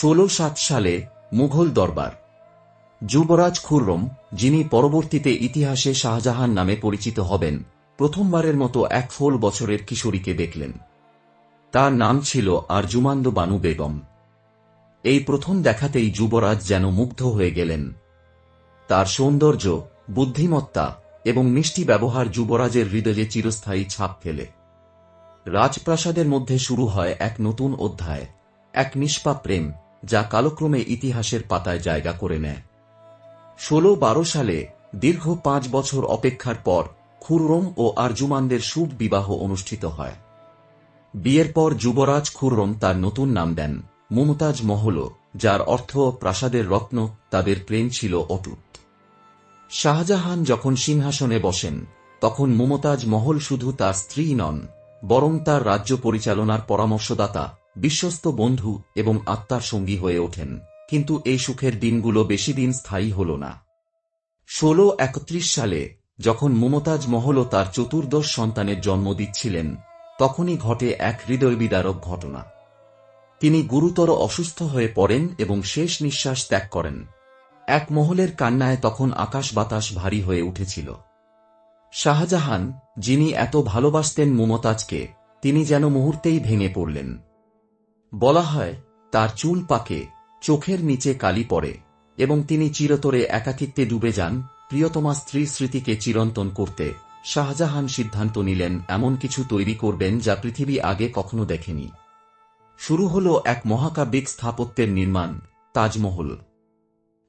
1607 সালে মুঘল দরবার। যুবরাজ খুররম, যিনি পরবর্তীতে ইতিহাসে শাহজাহান নামে পরিচিত হবেন, প্রথমবারের মতো এক 16 বছরের কিশোরীকে দেখলেন। তার নাম ছিল আরজুমান্দ বানু বেগম। এই প্রথম দেখাতেই যুবরাজ যেন মুগ্ধ হয়ে গেলেন। তার সৌন্দর্য, বুদ্ধিমত্তা এবং মিষ্টি ব্যবহার যুবরাজের হৃদয়ে চিরস্থায়ী ছাপ ফেলে। রাজপ্রাসাদের মধ্যে শুরু হয় এক নতুন অধ্যায়, এক নিষ্পাপ প্রেম, যা কালক্রমে ইতিহাসের পাতায় জায়গা করে নেয়। 1612 সালে দীর্ঘ 5 বছর অপেক্ষার পর খুররম ও আরজুমান্দের শুভ বিবাহ অনুষ্ঠিত হয়। বিয়ের পর যুবরাজ খুররম তার নতুন নাম দেন মুমতাজ মহল, যার অর্থ প্রাসাদের রত্ন। তাদের প্রেম ছিল অটুট। শাহজাহান যখন সিংহাসনে বসেন, তখন মুমতাজ মহল শুধু তার স্ত্রী নন, বরং তার রাজ্য পরিচালনার পরামর্শদাতা, বিশ্বস্ত বন্ধু এবং আত্মার সঙ্গী হয়ে ওঠেন। কিন্তু এই সুখের দিনগুলো বেশি দিন স্থায়ী হল না। 1631 সালে যখন মুমতাজ মহলও তার চতুর্দশ সন্তানের জন্ম দিচ্ছিলেন, তখনই ঘটে এক হৃদয়বিদারক ঘটনা। তিনি গুরুতর অসুস্থ হয়ে পড়েন এবং শেষ নিঃশ্বাস ত্যাগ করেন। এক মহলের কান্নায় তখন আকাশ বাতাস ভারী হয়ে উঠেছিল। শাহজাহান, যিনি এত ভালোবাসতেন মুমতাজকে, তিনি যেন মুহূর্তেই ভেঙে পড়লেন। বলা হয়, তার চুল পাকে, চোখের নিচে কালি পড়ে এবং তিনি চিরতরে একাকিত্বে ডুবে যান। প্রিয়তমা স্ত্রীর স্মৃতিকে চিরন্তন করতে শাহজাহান সিদ্ধান্ত নিলেন এমন কিছু তৈরি করবেন যা পৃথিবী আগে কখনো দেখেনি। শুরু হল এক মহাকাব্যিক স্থাপত্যের নির্মাণ, তাজমহল।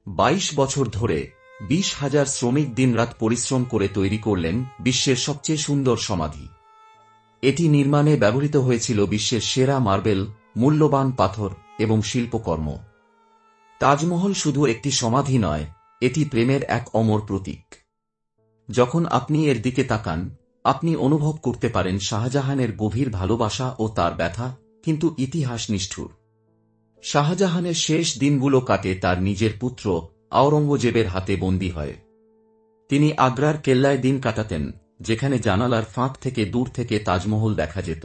22 বছর ধরে 20,000 শ্রমিক দিনরাত পরিশ্রম করে তৈরি করলেন বিশ্বের সবচেয়ে সুন্দর সমাধি। এটি নির্মাণে ব্যবহৃত হয়েছিল বিশ্বের সেরা মার্বেল, মূল্যবান পাথর এবং শিল্পকর্ম। তাজমহল শুধু একটি সমাধি নয়, এটি প্রেমের এক অমর প্রতীক। যখন আপনি এর দিকে তাকান, আপনি অনুভব করতে পারেন শাহজাহানের গভীর ভালোবাসা ও তার ব্যথা। কিন্তু ইতিহাস নিষ্ঠুর। শাহজাহানের শেষ দিনগুলো কাটে তার নিজের পুত্র আওরঙ্গজেবের হাতে বন্দী হয়। তিনি আগ্রার কেল্লায় দিন কাটাতেন, যেখানে জানালার ফাঁক থেকে দূর থেকে তাজমহল দেখা যেত।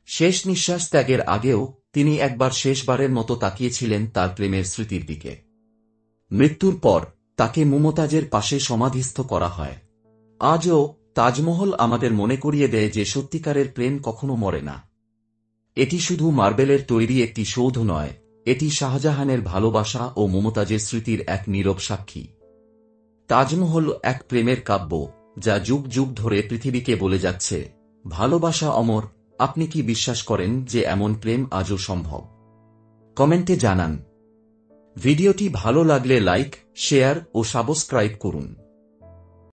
শেষ নিঃশ্বাস ত্যাগের আগেও তিনি একবার শেষবারের মতো তাকিয়েছিলেন তার প্রেমের স্মৃতির দিকে। মৃত্যুর পর তাকে মুমতাজের পাশে সমাধিস্থ করা হয়। আজও তাজমহল আমাদের মনে করিয়ে দেয় যে সত্যিকারের প্রেম কখনো মরে না। এটি শুধু মার্বেলের তৈরি একটি সৌধ নয়, এটি শাহজাহানের ভালোবাসা ও মুমতাজের স্মৃতির এক নীরব সাক্ষী। তাজমহল এক প্রেমের কাব্য, যা যুগ যুগ ধরে পৃথিবীকে বলে যাচ্ছে, ভালোবাসা অমর। আপনি কি বিশ্বাস করেন যে এমন প্রেম আজও সম্ভব? কমেন্টে জানান। ভিডিওটি ভালো লাগলে লাইক, শেয়ার ও সাবস্ক্রাইব করুন।